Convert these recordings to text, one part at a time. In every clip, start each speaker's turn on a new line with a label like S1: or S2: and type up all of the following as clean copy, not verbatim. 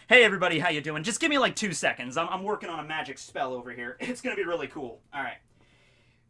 S1: Hey everybody, how you doing? Just give me like 2 seconds. I'm working on a magic spell over here. It's gonna be really cool. Alright.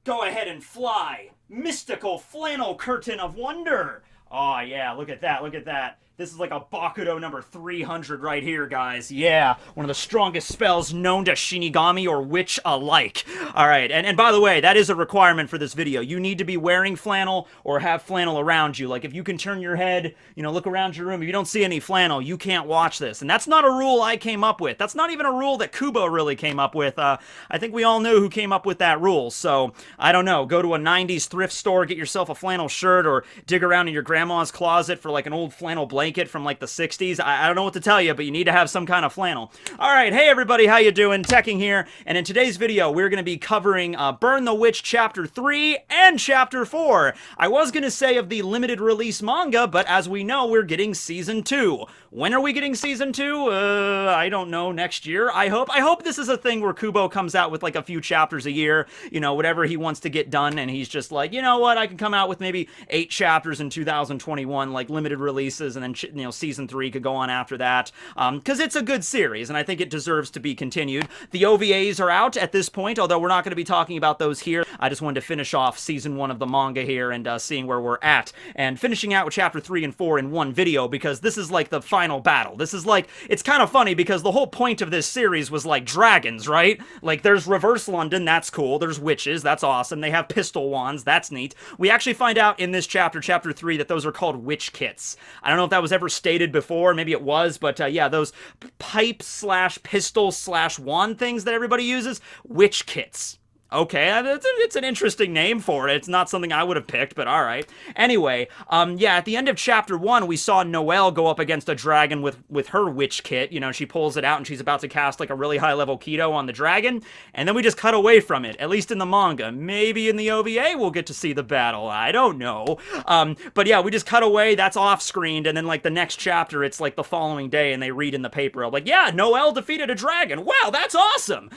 S1: Go ahead and fly. Mystical flannel curtain of wonder. Oh yeah, look at that, look at that. This is like a Bakudo number 300 right here, guys. Yeah, one of the strongest spells known to Shinigami or witch alike. Alright, and by the way, that is a requirement for this video. You need to be wearing flannel or have flannel around you. Like, if you can turn your head, look around your room, if you don't see any flannel, you can't watch this. And that's not a rule I came up with. That's not even a rule that Kubo really came up with. I think we all knew who came up with that rule. So, I don't know. Go to a 90s thrift store, get yourself a flannel shirt, or dig around in your grandma's closet for like an old flannel blanket from like the 60s. I don't know what to tell you, but you need to have some kind of flannel. Alright, hey everybody, how you doing? Tekking here, and in today's video, we're going to be covering Burn the Witch Chapter 3 and Chapter 4. I was going to say of the limited release manga, but as we know, we're getting Season 2. When are we getting Season 2? I don't know, next year, I hope. I hope this is a thing where Kubo comes out with like a few chapters a year, whatever he wants to get done, and he's just like, you know what, I can come out with maybe 8 chapters in 2021, like limited releases, and then Season 3 could go on after that, because it's a good series, and I think it deserves to be continued. The OVAs are out at this point, although we're not going to be talking about those here. I just wanted to finish off Season 1 of the manga here, and seeing where we're at, and finishing out with Chapter 3 and 4 in one video, because this is like the final battle. This is like, it's kind of funny, because the whole point of this series was like dragons, right? Like, there's Reverse London, that's cool, there's witches, that's awesome, they have pistol wands, that's neat. We actually find out in this chapter, Chapter 3, that those are called witch kits. I don't know if that was ever stated before, maybe it was, but yeah, those pipe slash pistol slash wand things that everybody uses, witch kits. Okay, it's an interesting name for it. It's not something I would have picked, but alright. Anyway, yeah, at the end of Chapter 1, we saw Noelle go up against a dragon with her witch kit. She pulls it out and she's about to cast like a really high-level Keto on the dragon, and then we just cut away from it, at least in the manga. Maybe in the OVA we'll get to see the battle, I don't know. But yeah, we just cut away, that's off-screened, and then like the next chapter, it's like the following day, and they read in the paper, like, yeah, Noelle defeated a dragon. Wow, that's awesome!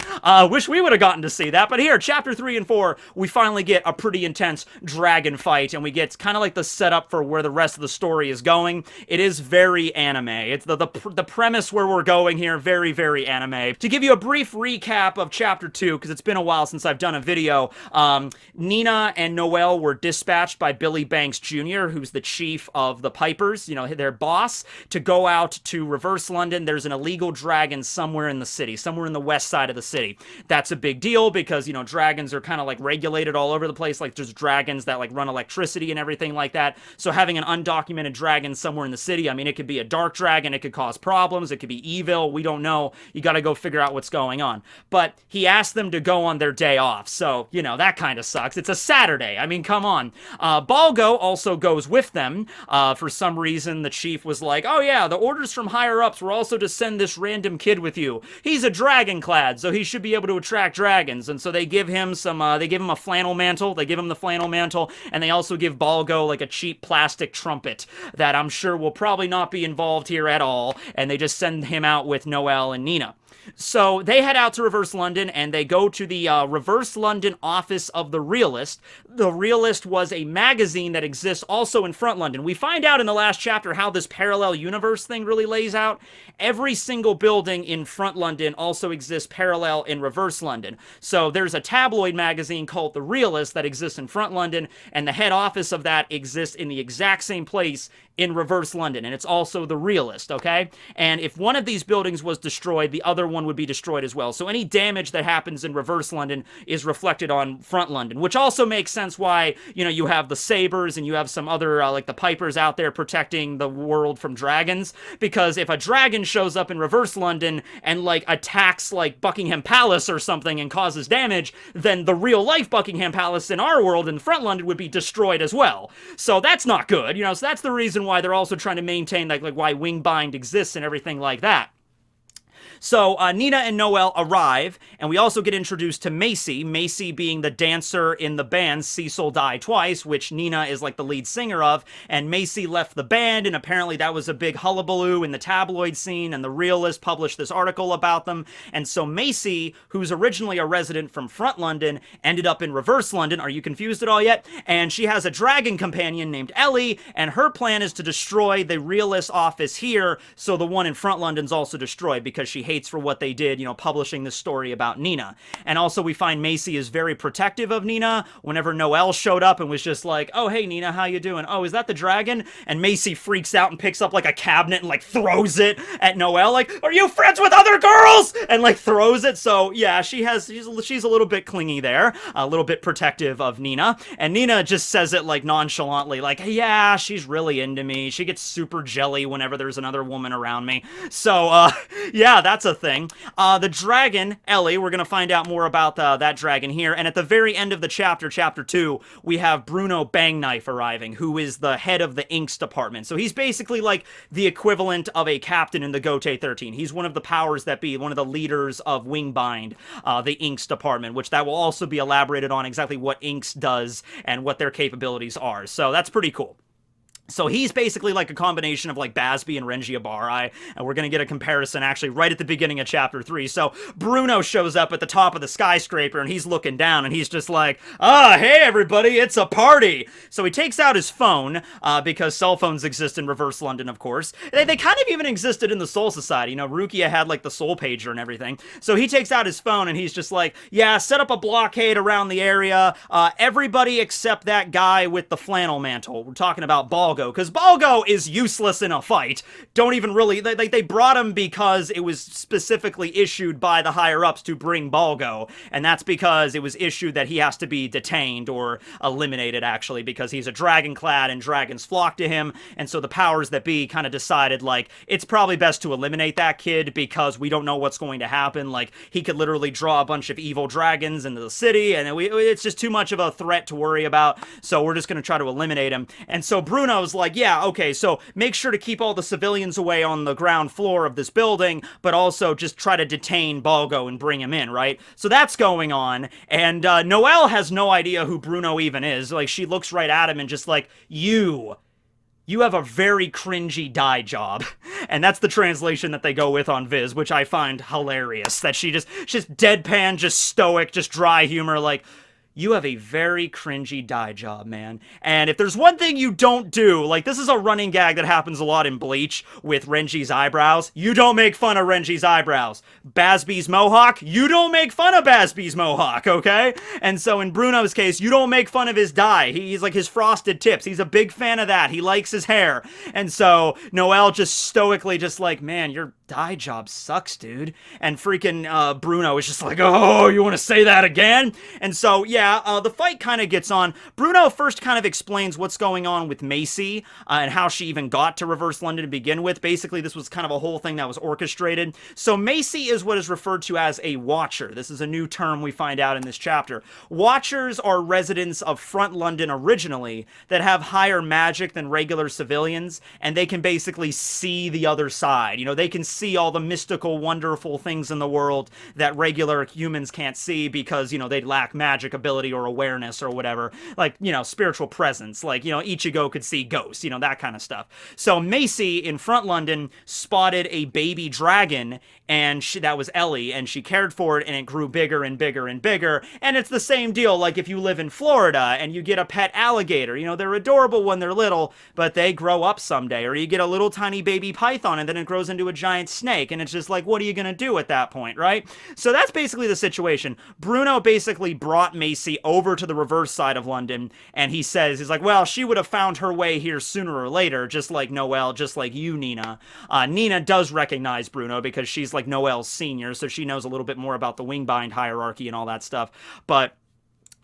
S1: Wish we would have gotten to see that, but here, Chapter 3 and 4, we finally get a pretty intense dragon fight, and we get kind of like the setup for where the rest of the story is going. It is very anime. It's the premise where we're going here, very, very anime. To give you a brief recap of Chapter 2, because it's been a while since I've done a video, Nina and Noelle were dispatched by Billy Banks Jr., who's the chief of the Pipers, their boss, to go out to Reverse London. There's an illegal dragon somewhere in the city, somewhere in the west side of the city. That's a big deal because, dragons are kind of like regulated all over the place. Like, there's dragons that like run electricity and everything like that. So having an undocumented dragon somewhere in the city, I mean, it could be a dark dragon, it could cause problems, it could be evil, we don't know. You gotta go figure out what's going on. But he asked them to go on their day off, so, that kind of sucks. It's a Saturday, I mean, come on. Balgo also goes with them. For some reason, the chief was like, oh yeah, the orders from higher-ups were also to send this random kid with you. He's a dragon-clad, so he should be able to attract dragons, and so they give him they give him a flannel mantle, and they also give Balgo like a cheap plastic trumpet that I'm sure will probably not be involved here at all, and they just send him out with Noelle and Nina. So they head out to Reverse London, and they go to the Reverse London office of The Realist. The Realist was a magazine that exists also in Front London. We find out in the last chapter how this parallel universe thing really lays out. Every single building in Front London also exists parallel in Reverse London. So there's a tabloid magazine called The Realist that exists in Front London, and the head office of that exists in the exact same place in Reverse London, and it's also The Realist, okay? And if one of these buildings was destroyed, the other one would be destroyed as well. So any damage that happens in Reverse London is reflected on Front London, which also makes sense why, you have the Sabers and you have some other, like the Pipers out there protecting the world from dragons, because if a dragon shows up in Reverse London and, like, attacks, like, Buckingham Palace or something and causes damage, then the real-life Buckingham Palace in our world in Front London would be destroyed as well. So that's not good, so that's the reason why they're also trying to maintain, like why Wingbind exists and everything like that. So Nina and Noelle arrive, and we also get introduced to Macy. Macy being the dancer in the band Cecil Die Twice, which Nina is like the lead singer of. And Macy left the band, and apparently that was a big hullabaloo in the tabloid scene, and the Realist published this article about them. And so Macy, who's originally a resident from Front London, ended up in Reverse London. Are you confused at all yet? And she has a dragon companion named Ellie, and her plan is to destroy the Realist office here, so the one in Front London's also destroyed, because she hates for what they did, you know, publishing this story about Nina. And also we find Macy is very protective of Nina. Whenever Noelle showed up and was just like, oh, hey, Nina, how you doing? Oh, is that the dragon? And Macy freaks out and picks up like a cabinet and like throws it at Noelle, like, are you friends with other girls? And like throws it. So yeah, she's a little bit clingy there, a little bit protective of Nina. And Nina just says it like nonchalantly, like, yeah, she's really into me. She gets super jelly whenever there's another woman around me. So yeah, that's a thing. The dragon, Ellie, we're going to find out more about that dragon here. And at the very end of the chapter 2, we have Bruno Bangknife arriving, who is the head of the inks department. So he's basically like the equivalent of a captain in the Gote 13. He's one of the powers that be, one of the leaders of Wingbind, the inks department, which that will also be elaborated on exactly what inks does and what their capabilities are. So that's pretty cool. So he's basically like a combination of like Basby and Renji Abarai, and we're going to get a comparison actually right at the beginning of chapter 3. So Bruno shows up at the top of the skyscraper, and he's looking down, and he's just like, hey everybody, it's a party! So he takes out his phone, because cell phones exist in Reverse London, of course. They kind of even existed in the Soul Society. You know, Rukia had like the Soul Pager and everything. So he takes out his phone, and he's just like, yeah, set up a blockade around the area. Everybody except that guy with the flannel mantle. We're talking about Balgo, because Balgo is useless in a fight. Don't even really, they brought him because it was specifically issued by the higher-ups to bring Balgo, and that's because it was issued that he has to be detained or eliminated, actually, because he's a dragon-clad and dragons flock to him, and so the powers that be kind of decided, like, it's probably best to eliminate that kid because we don't know what's going to happen. Like, he could literally draw a bunch of evil dragons into the city, and it's just too much of a threat to worry about, so we're just going to try to eliminate him. And so Bruno's like, yeah, okay, so make sure to keep all the civilians away on the ground floor of this building, but also just try to detain Balgo and bring him in, right? So that's going on, and Noelle has no idea who Bruno even is. Like, she looks right at him and just like, you have a very cringy dye job. And that's the translation that they go with on Viz, which I find hilarious. That she's deadpan, just stoic, just dry humor, like, you have a very cringy dye job, man. And if there's one thing you don't do, like, this is a running gag that happens a lot in Bleach with Renji's eyebrows. You don't make fun of Renji's eyebrows. Basby's mohawk, you don't make fun of Basby's mohawk, okay? And so in Bruno's case, you don't make fun of his dye. He's like his frosted tips. He's a big fan of that. He likes his hair. And so Noelle just stoically just like, man, your dye job sucks, dude. And freaking Bruno is just like, oh, you want to say that again? And so, yeah, the fight kind of gets on. Bruno first kind of explains what's going on with Macy and how she even got to Reverse London to begin with. Basically, this was kind of a whole thing that was orchestrated. So Macy is what is referred to as a Watcher. This is a new term we find out in this chapter. Watchers are residents of Front London originally that have higher magic than regular civilians, and they can basically see the other side. You know, they can see all the mystical, wonderful things in the world that regular humans can't see because, you know, they lack magic ability or awareness or whatever, like, you know, spiritual presence, like, you know, Ichigo could see ghosts, you know, that kind of stuff. So Macy in Front London spotted a baby dragon, and that was Ellie, and she cared for it, and it grew bigger and bigger and bigger. And it's the same deal, like if you live in Florida and you get a pet alligator, you know, they're adorable when they're little, but they grow up someday. Or you get a little tiny baby python and then it grows into a giant snake, and it's just like, what are you gonna do at that point, right? So that's basically the situation. Bruno basically brought Macy over to the reverse side of London, and he's like, well, she would have found her way here sooner or later, just like Noelle, just like you, Nina. Nina does recognize Bruno because she's like Noelle's senior, so she knows a little bit more about the Wingbind hierarchy and all that stuff. But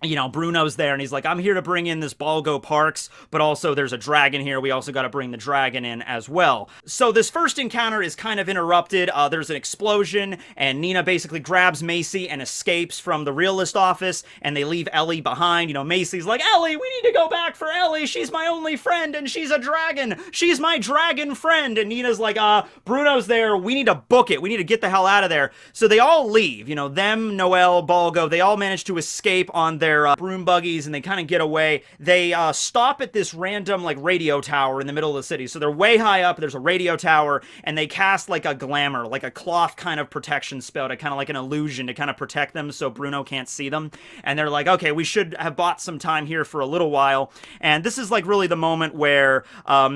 S1: you know, Bruno's there and he's like, I'm here to bring in this Balgo Parks, but also there's a dragon here. We also got to bring the dragon in as well. So this first encounter is kind of interrupted. There's an explosion and Nina basically grabs Macy and escapes from the realist office and they leave Ellie behind. You know, Macy's like, Ellie, we need to go back for Ellie. She's my only friend and she's a dragon. She's my dragon friend. And Nina's like, Bruno's there. We need to book it. We need to get the hell out of there. So they all leave, you know, them, Noelle, Balgo, they all manage to escape on their broom buggies and they kind of get away. They stop at this random like radio tower in the middle of the city. So they're way high up. There's a radio tower and they cast like a glamour, like a cloth kind of protection spell to kind of like an illusion to kind of protect them so Bruno can't see them. And they're like, okay, we should have bought some time here for a little while. And this is like really the moment where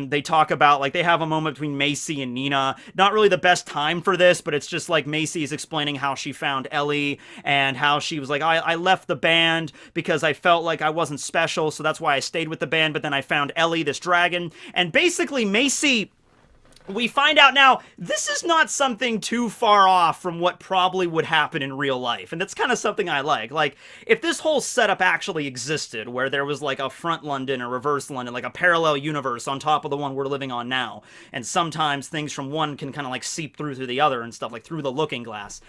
S1: they talk about like they have a moment between Macy and Nina. Not really the best time for this, but it's just like Macy is explaining how she found Ellie and how she was like, I left the band because I felt like I wasn't special, so that's why I stayed with the band, but then I found Ellie, this dragon, and basically Macy, we find out now, this is not something too far off from what probably would happen in real life, and that's kind of something I like. Like, if this whole setup actually existed, where there was like a front London, a reverse London, like a parallel universe on top of the one we're living on now, and sometimes things from one can kind of like seep through the other and stuff, like through the looking glass.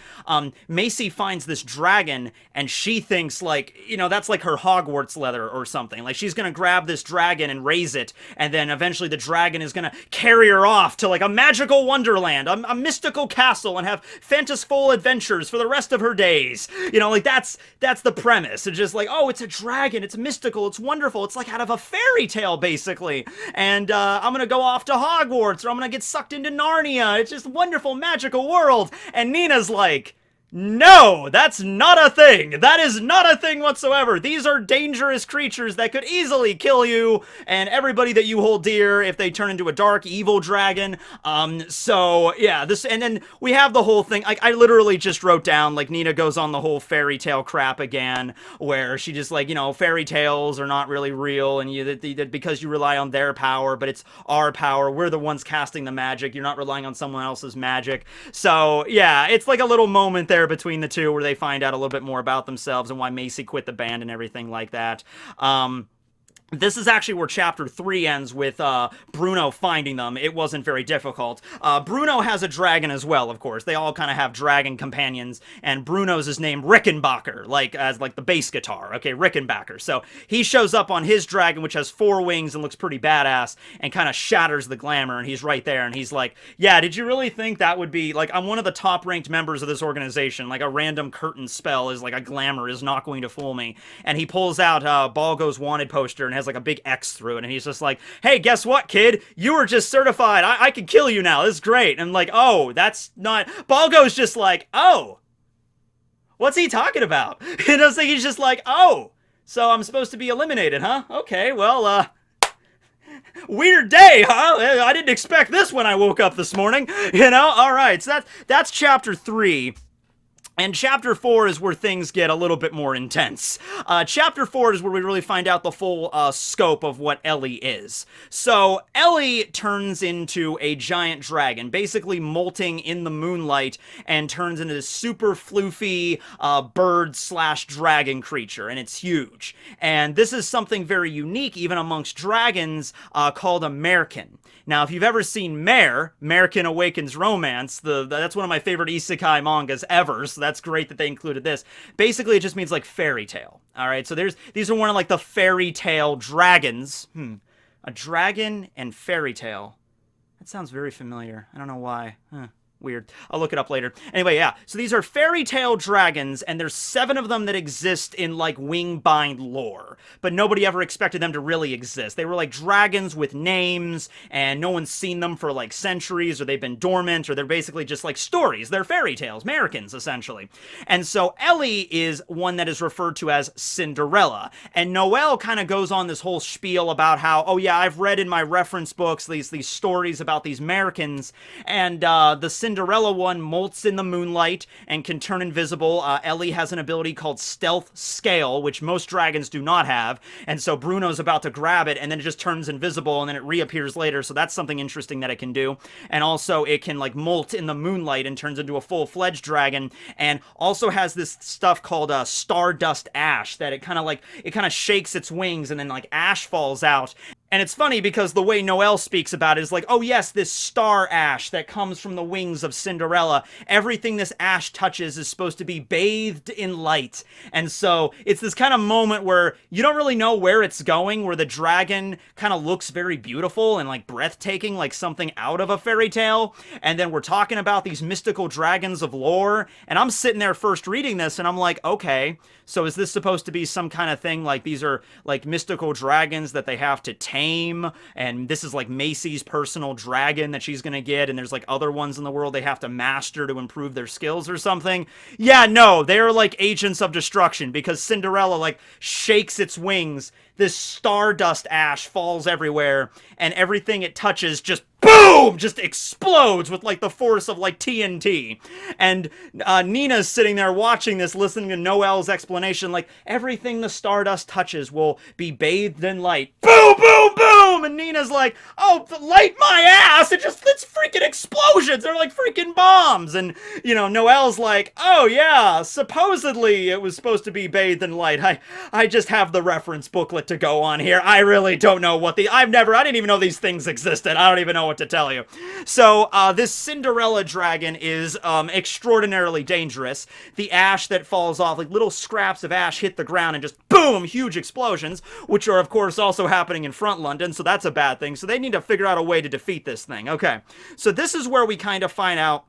S1: Macy finds this dragon, and she thinks like, you know, that's like her Hogwarts leather or something. Like, she's gonna grab this dragon and raise it, and then eventually the dragon is gonna carry her off to like a magical wonderland, a mystical castle, and have fantastical adventures for the rest of her days. You know, like that's the premise. It's just like, oh, it's a dragon, it's mystical, it's wonderful, it's like out of a fairy tale basically. And I'm gonna go off to Hogwarts, or I'm gonna get sucked into Narnia. It's just a wonderful, magical world. And Nina's like, no, that's not a thing. That is not a thing whatsoever. These are dangerous creatures that could easily kill you and everybody that you hold dear if they turn into a dark, evil dragon. So yeah, this, and then we have the whole thing. Like, I literally just wrote down, like, Nina goes on the whole fairy tale crap again, where she just like, you know, fairy tales are not really real, and that because you rely on their power, but it's our power. We're the ones casting the magic. You're not relying on someone else's magic. So yeah, it's like a little moment there between the two where they find out a little bit more about themselves and why Macy quit the band and everything like that. This is actually where Chapter 3 ends with Bruno finding them. It wasn't very difficult. Bruno has a dragon as well, of course. They all kind of have dragon companions, and Bruno's is named Rickenbacker, like as like the bass guitar. Okay, Rickenbacker. So he shows up on his dragon, which has 4 wings and looks pretty badass, and kind of shatters the glamour, and he's right there, and he's like, yeah, did you really think that would be, like, I'm one of the top-ranked members of this organization. Like, a random curtain spell is like a glamour is not going to fool me. And he pulls out Balgo's wanted poster and has like a big X through it, and he's just like, hey, guess what, kid? You were just certified. I can kill you now. This is great. And I'm like, oh, that's not... Balgo's just like, oh, what's he talking about? You know, so he's just like, oh, so I'm supposed to be eliminated, huh? Okay, well, weird day, huh? I didn't expect this when I woke up this morning, you know? All right, so that's Chapter 3. And Chapter 4 is where things get a little bit more intense. Chapter 4 is where we really find out the full scope of what Ellie is. So, Ellie turns into a giant dragon, basically molting in the moonlight, and turns into this super floofy bird/dragon creature, and it's huge. And this is something very unique, even amongst dragons, called a Märchen. Now, if you've ever seen Märchen Awakens Romance, that's one of my favorite isekai mangas ever, so that's great that they included this. Basically, it just means, like, fairy tale. Alright, so these are one of, like, the fairy tale dragons. A dragon and fairy tale. That sounds very familiar. I don't know why. Weird. I'll look it up later. Anyway, yeah. So these are fairy tale dragons, and there's 7 of them that exist in, like, Wingbind lore. But nobody ever expected them to really exist. They were, like, dragons with names, and no one's seen them for, like, centuries, or they've been dormant, or they're basically just, like, stories. They're fairy tales. Märchens, essentially. And so Ellie is one that is referred to as Cinderella. And Noelle kind of goes on this whole spiel about how, oh yeah, I've read in my reference books these stories about these Märchens, and the Cinderella one molts in the moonlight and can turn invisible. Ellie has an ability called Stealth Scale, which most dragons do not have, and so Bruno's about to grab it, and then it just turns invisible, and then it reappears later, so that's something interesting that it can do. And also, it can, like, molt in the moonlight and turns into a full-fledged dragon, and also has this stuff called Stardust Ash, that it kind of shakes its wings, and then, like, ash falls out. And it's funny because the way Noelle speaks about it is like, oh yes, this star ash that comes from the wings of Cinderella. Everything this ash touches is supposed to be bathed in light. And so it's this kind of moment where you don't really know where it's going, where the dragon kind of looks very beautiful and like breathtaking, like something out of a fairy tale. And then we're talking about these mystical dragons of lore. And I'm sitting there first reading this and I'm like, okay, so is this supposed to be some kind of thing like these are like mystical dragons that they have to tame, and this is like Macy's personal dragon that she's gonna get, and there's like other ones in the world they have to master to improve their skills or something? Yeah, no, they're like agents of destruction because Cinderella like shakes its wings, this stardust ash falls everywhere, and everything it touches just boom! Just explodes with, like, the force of, like, TNT. And Nina's sitting there watching this, listening to Noelle's explanation, like, everything the stardust touches will be bathed in light. Boom, boom, boom! And Nina's like, oh, light my ass! It's freaking explosions! They're like freaking bombs! And, you know, Noelle's like, oh, yeah, supposedly it was supposed to be bathed in light. I just have the reference booklet to go on here. I really don't know what I didn't even know these things existed. I don't even know what to tell you. So, this Cinderella dragon is, extraordinarily dangerous. The ash that falls off, like little scraps of ash hit the ground and just boom, huge explosions, which are, of course, also happening in front London, so that's a bad thing. So they need to figure out a way to defeat this thing. Okay. So this is where we kind of find out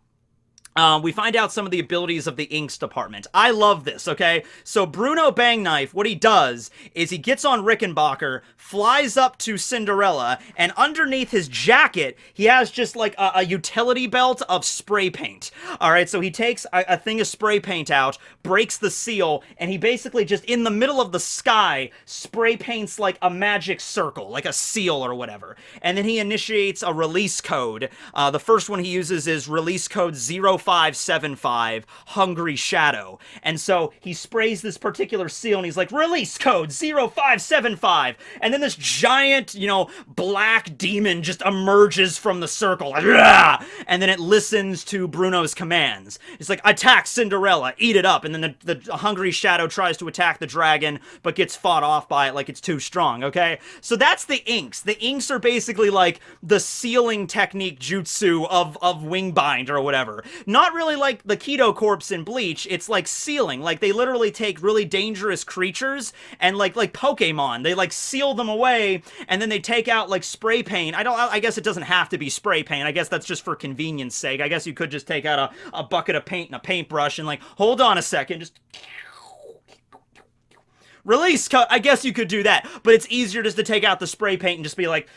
S1: some of the abilities of the inks department. I love this, okay? So Bruno Bangknife, what he does is he gets on Rickenbacker, flies up to Cinderella, and underneath his jacket, he has just like a utility belt of spray paint. Alright, so he takes a thing of spray paint out, breaks the seal, and he basically just, in the middle of the sky, spray paints like a magic circle, like a seal or whatever. And then he initiates a release code. The first one he uses is release code 0575, Hungry Shadow. And so he sprays this particular seal and he's like, release code 0575. And then this giant, you know, black demon just emerges from the circle. Like, "Rah!" And then it listens to Bruno's commands. It's like, attack Cinderella, eat it up. And then the Hungry Shadow tries to attack the dragon, but gets fought off by it like it's too strong, okay? So that's the inks. The inks are basically like the sealing technique jutsu of Wingbind or whatever. Not really like the Keto Corpse in Bleach, it's like sealing. Like, they literally take really dangerous creatures and like Pokemon, they like seal them away, and then they take out like spray paint. I guess it doesn't have to be spray paint. I guess that's just for convenience sake. I guess you could just take out a bucket of paint and a paintbrush and like, hold on a second, just release code. I guess you could do that, but it's easier just to take out the spray paint and just be like,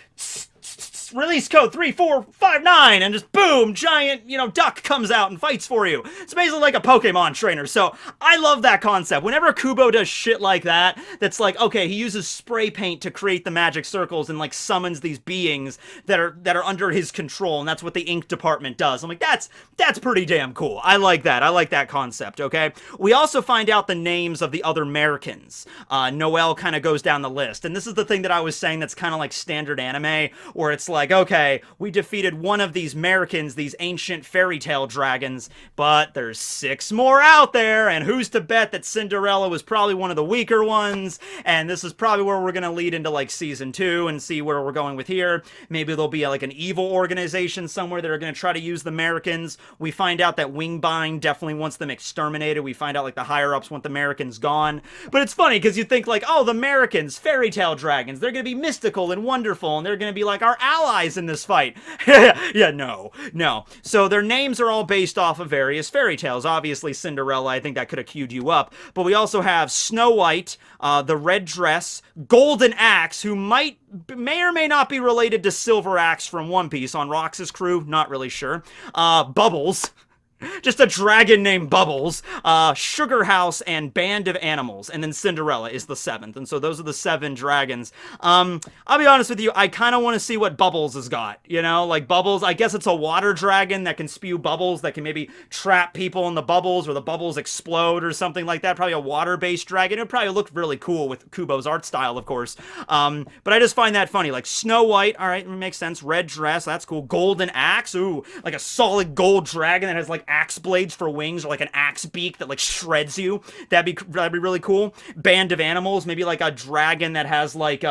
S1: release code 3459, and just boom, giant, you know, duck comes out and fights for you. It's basically like a Pokemon trainer. So I love that concept. Whenever Kubo does shit like that, that's like, okay, he uses spray paint to create the magic circles and like summons these beings that are under his control, and that's what the ink department does. I'm like, that's pretty damn cool. I like that. I like that concept, okay? We also find out the names of the other Märchens. Noelle kind of goes down the list, and this is the thing that I was saying that's kind of like standard anime, where it's like, okay, we defeated one of these Märchens, these ancient fairy tale dragons, but there's 6 more out there, and who's to bet that Cinderella was probably one of the weaker ones, and this is probably where we're gonna lead into, like, Season 2 and see where we're going with here. Maybe there'll be, like, an evil organization somewhere that are gonna try to use the Märchens. We find out that Wingbind definitely wants them exterminated. We find out, like, the higher-ups want the Märchens gone. But it's funny, because you think, like, oh, the Märchens, fairy tale dragons, they're gonna be mystical and wonderful, and they're gonna be, like, our allies in this fight. Yeah, no. So their names are all based off of various fairy tales. Obviously, Cinderella, I think that could have queued you up. But we also have Snow White, the Red Dress, Golden Axe, who may or may not be related to Silver Axe from One Piece on Rox's crew. Not really sure. Bubbles. Just a dragon named Bubbles, Sugar House, and Band of Animals, and then Cinderella is the 7th, and so those are the 7 dragons. I'll be honest with you, I kind of want to see what Bubbles has got, you know, like Bubbles, I guess it's a water dragon that can spew bubbles, that can maybe trap people in the bubbles, or the bubbles explode, or something like that, probably a water-based dragon. It would probably look really cool with Kubo's art style, of course, but I just find that funny, like Snow White, alright, makes sense, red dress, that's cool, golden axe, ooh, like a solid gold dragon that has like axe blades for wings, or like an axe beak that like shreds you. That'd be really cool. Band of Animals, maybe like a dragon that has like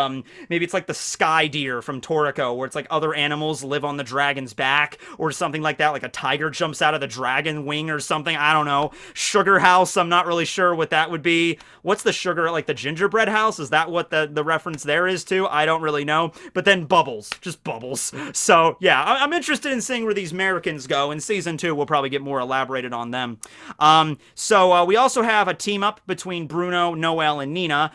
S1: maybe it's like the sky deer from Toriko, where it's like other animals live on the dragon's back, or something like that, like a tiger jumps out of the dragon wing or something. I don't know. Sugar House, I'm not really sure what that would be. What's the sugar, like the gingerbread house? Is that what the reference there is to? I don't really know. But then Bubbles, just Bubbles. So yeah, I'm interested in seeing where these Americans go. In season 2 we'll probably get more elaborated on them. So we also have a team up between Bruno, Noelle, and Nina.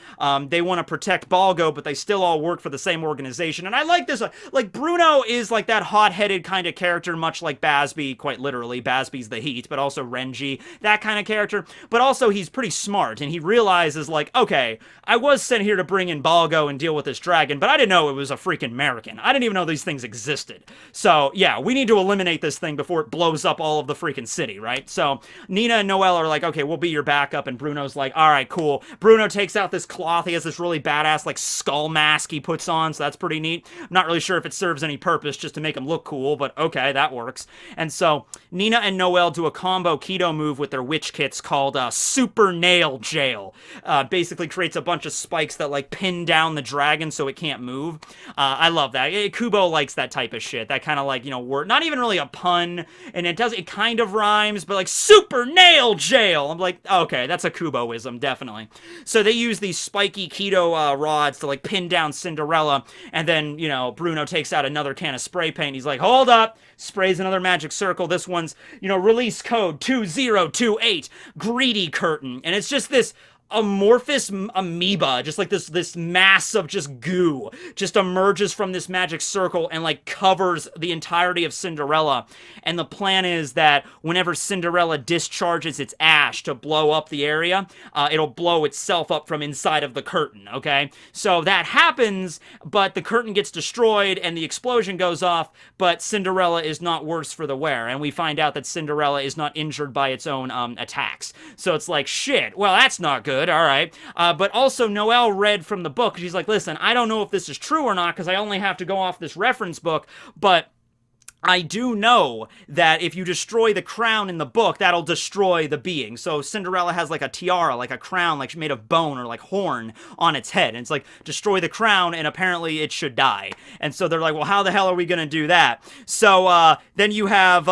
S1: They want to protect Balgo, but they still all work for the same organization. And I like this. Like, Bruno is like that hot-headed kind of character, much like Bazby, quite literally. Bazby's the heat, but also Renji, that kind of character. But also he's pretty smart, and he realizes, like, okay, I was sent here to bring in Balgo and deal with this dragon, but I didn't know it was a freaking American. I didn't even know these things existed. So, yeah, we need to eliminate this thing before it blows up all of the freaking city, right? So Nina and Noelle are like, okay, we'll be your backup, and Bruno's like, all right, cool. Bruno takes out this cloth. He has this really badass like skull mask he puts on, so that's pretty neat. I'm not really sure if it serves any purpose, just to make him look cool, but okay, that works. And so Nina and Noelle do a combo keto move with their witch kits called Super Nail Jail. Basically creates a bunch of spikes that like pin down the dragon so it can't move. I love that. Kubo likes that type of shit. That kind of like, you know, not even really a pun, and it kind of rhymes, but like Super Nail Jail. I'm like, okay, that's a Kuboism, definitely. So they use these spiky keto rods to like pin down Cinderella, and then, you know, Bruno takes out another can of spray paint. He's like, hold up, sprays another magic circle. This one's, you know, release code 2028, Greedy Curtain. And it's just this amorphous amoeba, just like this mass of just goo, just emerges from this magic circle and like covers the entirety of Cinderella. And the plan is that whenever Cinderella discharges its ash to blow up the area, it'll blow itself up from inside of the curtain, okay? So that happens, but the curtain gets destroyed and the explosion goes off, but Cinderella is not worse for the wear, and we find out that Cinderella is not injured by its own attacks. So it's like, shit, well, that's not good. All right. But also Noelle read from the book. She's like, listen, I don't know if this is true or not because I only have to go off this reference book, but I do know that if you destroy the crown in the book, that'll destroy the being. So Cinderella has like a tiara, like a crown, like made of bone or like horn on its head. And it's like, destroy the crown and apparently it should die. And so they're like, well, how the hell are we going to do that? So then you have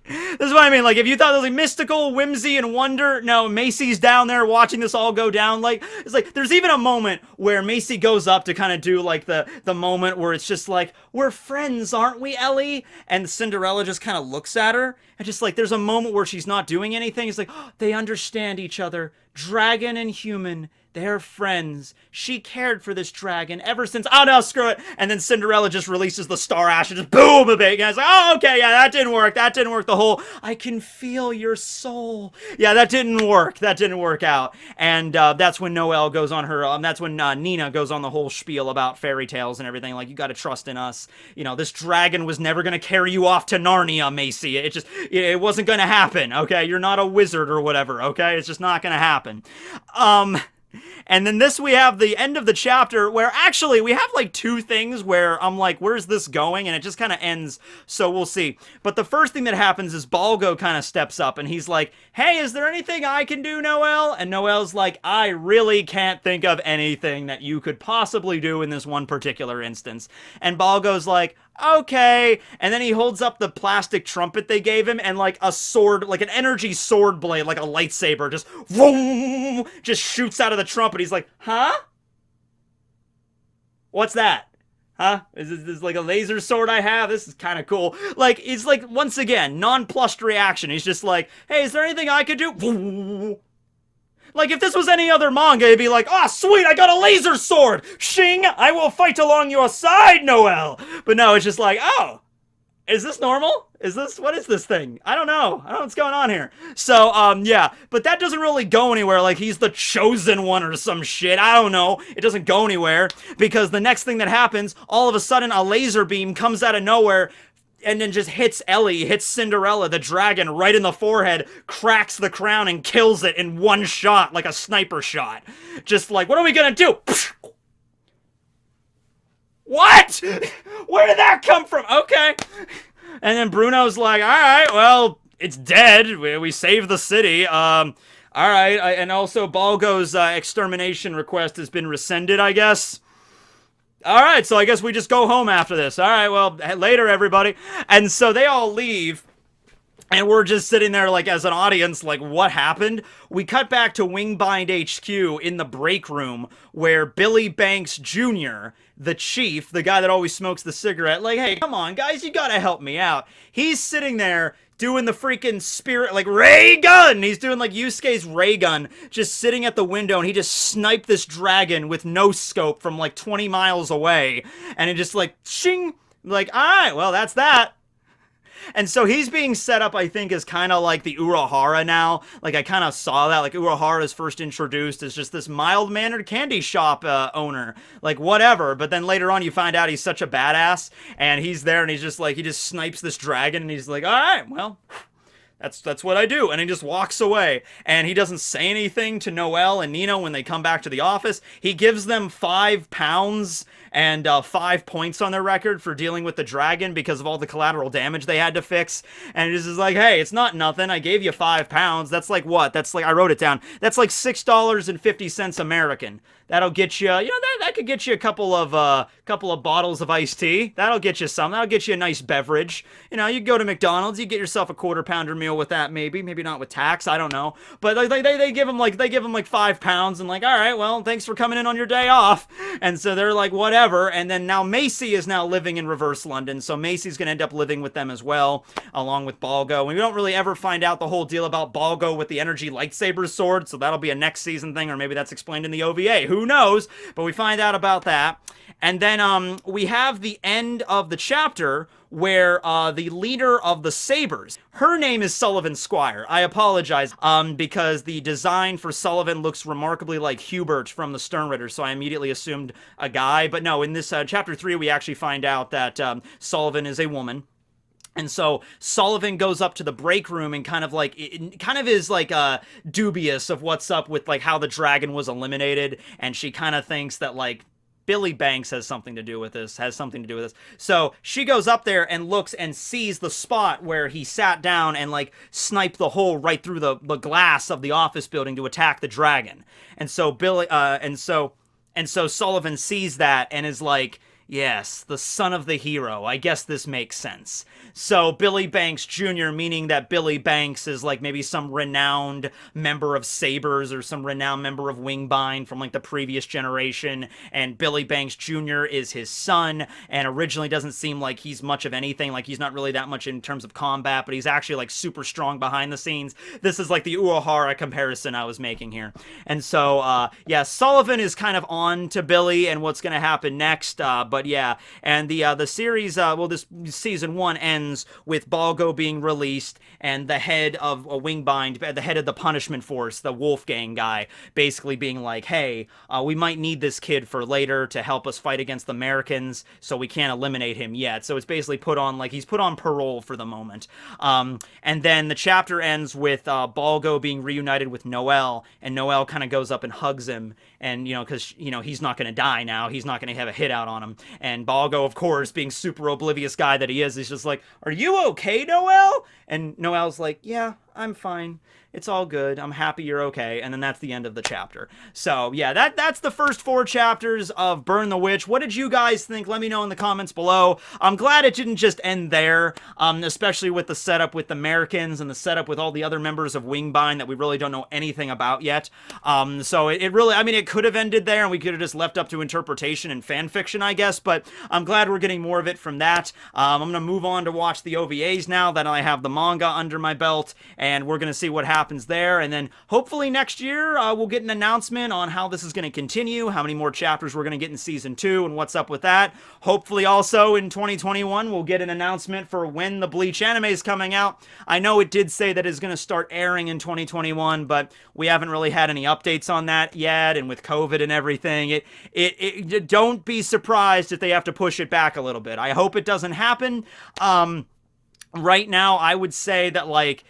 S1: this is what I mean, like, if you thought it was like mystical, whimsy, and wonder, no, Macy's down there watching this all go down, like, it's like, there's even a moment where Macy goes up to kind of do, like, the moment where it's just like, we're friends, aren't we, Ellie? And Cinderella just kind of looks at her, and just, like, there's a moment where she's not doing anything, it's like, oh, they understand each other, dragon and human, they're friends. She cared for this dragon ever since, oh no, screw it. And then Cinderella just releases the star ash and just boom, a big. And I was like, oh, okay, yeah, that didn't work. That didn't work. The whole, I can feel your soul. Yeah, that didn't work. That didn't work out. And that's when Noelle goes on her, that's when Nina goes on the whole spiel about fairy tales and everything. Like, you got to trust in us. You know, this dragon was never going to carry you off to Narnia, Macy. It wasn't going to happen, okay? You're not a wizard or whatever, okay? It's just not going to happen. And then we have the end of the chapter where actually we have like two things where I'm like, where's this going? And it just kind of ends, so we'll see. But the first thing that happens is Balgo kind of steps up and he's like, hey, is there anything I can do, Noelle? And Noelle's like, I really can't think of anything that you could possibly do in this one particular instance. And Balgo's like, okay. And then he holds up the plastic trumpet they gave him and like a sword, like an energy sword blade, like a lightsaber, just vroom, just shoots out of the trumpet. He's like, huh? What's that? Huh? Is this like a laser sword I have? This is kind of cool. Like, it's like, once again, nonplussed reaction. He's just like, hey, is there anything I could do? Like, if this was any other manga, it'd be like, oh, sweet, I got a laser sword! Shing! I will fight along your side, Noelle! But no, it's just like, oh, Is this normal? What is this thing? I don't know. I don't know what's going on here. So, yeah, but that doesn't really go anywhere. Like, he's the chosen one or some shit. I don't know. It doesn't go anywhere because the next thing that happens, all of a sudden, a laser beam comes out of nowhere and then just hits Ellie, hits Cinderella, the dragon, right in the forehead, cracks the crown, and kills it in one shot, like a sniper shot. Just like, what are we gonna do? What? Where did that come from? Okay. And then Bruno's like, all right, well, it's dead. We saved the city. All right. And also Balgo's extermination request has been rescinded, I guess. All right, so I guess we just go home after this. All right, well, later, everybody. And so they all leave. And we're just sitting there, like, as an audience, like, what happened? We cut back to Wingbind HQ in the break room, where Billy Banks Jr., the chief, the guy that always smokes the cigarette, like, hey, come on, guys, you gotta help me out. He's sitting there doing the freaking spirit, like, ray gun! He's doing, like, Yusuke's ray gun, just sitting at the window, and he just sniped this dragon with no scope from, like, 20 miles away. And it just, like, shing! Like, alright, well, that's that. And so he's being set up, I think, as kind of like the Urahara now. Like, I kind of saw that. Like, Urahara is first introduced as just this mild-mannered candy shop owner. Like, whatever. But then later on, you find out he's such a badass. And he's there, and he's just like, he just snipes this dragon. And he's like, all right, well, that's what I do. And he just walks away. And he doesn't say anything to Noelle and Nino when they come back to the office. He gives them £5 and 5 points on their record for dealing with the dragon because of all the collateral damage they had to fix. And it is like, hey, it's not nothing. I gave you £5. That's like what? That's like, I wrote it down. That's like $6.50 American. That'll get you, that could get you a couple of bottles of iced tea. That'll get you some. That'll get you a nice beverage. You go to McDonald's, you get yourself a quarter-pounder meal with that, maybe not with tax. I don't know. But they give them like £5 and like, all right, well, thanks for coming in on your day off. And so they're like, whatever. And then now Macy is now living in reverse London, so Macy's gonna end up living with them as well, along with Balgo. And we don't really ever find out the whole deal about Balgo with the energy lightsaber sword, so that'll be a next season thing, or maybe that's explained in the OVA. Who knows? But we find out about that. And then we have the end of the chapter where the leader of the Sabers, her name is Sullivan Squire. I apologize because the design for Sullivan looks remarkably like Hubert from the Stern Ritter, so I immediately assumed a guy. But no, in this chapter 3, we actually find out that Sullivan is a woman. And so Sullivan goes up to the break room and kind of is like dubious of what's up with like how the dragon was eliminated, and she kind of thinks that like Billy Banks has something to do with this, So she goes up there and looks and sees the spot where he sat down and like sniped the hole right through the glass of the office building to attack the dragon. And so Sullivan sees that and is like, yes, the son of the hero. I guess this makes sense. So Billy Banks Jr., meaning that Billy Banks is like maybe some renowned member of Sabers or some renowned member of Wingbind from like the previous generation, and Billy Banks Jr. is his son, and originally doesn't seem like he's much of anything, like he's not really that much in terms of combat, but he's actually like super strong behind the scenes. This is like the Urahara comparison I was making here. And so, yeah, Sullivan is kind of on to Billy and what's going to happen next, but yeah, and the series, this season 1 ends with Balgo being released and the head of Wingbind, the head of the punishment force, the Wolfgang guy, basically being like, hey, we might need this kid for later to help us fight against the Märchens, so we can't eliminate him yet. So it's basically he's put on parole for the moment. And then the chapter ends with Balgo being reunited with Noelle, and Noelle kind of goes up and hugs him, and, because, he's not going to die now. He's not going to have a hit out on him. And Balgo, of course, being super oblivious guy that he is just like, are you okay, Noelle? And Noelle's like, yeah, I'm fine. It's all good. I'm happy you're okay. And then that's the end of the chapter. So, yeah, that's the first 4 chapters of Burn the Witch. What did you guys think? Let me know in the comments below. I'm glad it didn't just end there, especially with the setup with the Märchens and the setup with all the other members of Wingbind that we really don't know anything about yet. So it really, it could have ended there and we could have just left up to interpretation and fan fiction, I guess, but I'm glad we're getting more of it from that. I'm going to move on to watch the OVAs now that I have the manga under my belt, and and we're going to see what happens there. And then hopefully next year we'll get an announcement on how this is going to continue, how many more chapters we're going to get in season 2, and what's up with that. Hopefully also in 2021 we'll get an announcement for when the Bleach anime is coming out. I know it did say that it's going to start airing in 2021, but we haven't really had any updates on that yet, and with COVID and everything, don't be surprised if they have to push it back a little bit. I hope it doesn't happen. Right now, I would say that, like,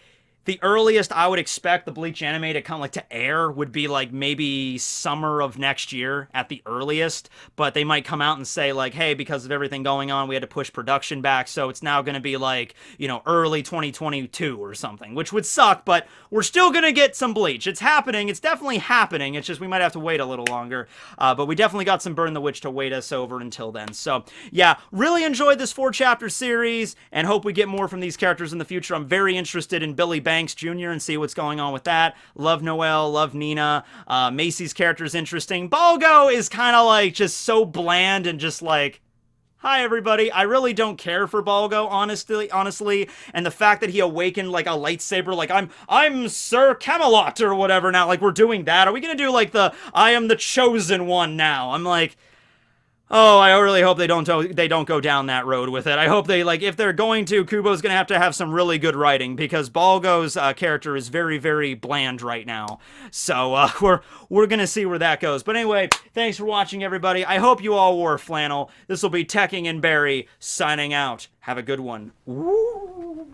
S1: the earliest I would expect the Bleach anime to come, like, to air would be, like, maybe summer of next year at the earliest. But they might come out and say, like, hey, because of everything going on, we had to push production back, so it's now going to be, like, you know, early 2022 or something, which would suck, but we're still going to get some Bleach. It's happening. It's definitely happening. It's just we might have to wait a little longer. But we definitely got some Burn the Witch to wait us over until then. So, yeah, really enjoyed this 4-chapter series and hope we get more from these characters in the future. I'm very interested in Billy Banks Jr. and see what's going on with that. Love Noelle, love Nina. Macy's character is interesting. Balgo is kind of like just so bland and just like, hi everybody. I really don't care for Balgo, honestly. And the fact that he awakened like a lightsaber, like I'm Sir Camelot or whatever now, like we're doing that. Are we gonna do like the I am the chosen one now? I'm like, oh, I really hope they don't go down that road with it. I hope they, like, if they're going to, Kubo's going to have some really good writing, because Balgo's character is very, very bland right now. So, we're going to see where that goes. But anyway, thanks for watching, everybody. I hope you all wore flannel. This will be Tekking and Barry signing out. Have a good one. Woo!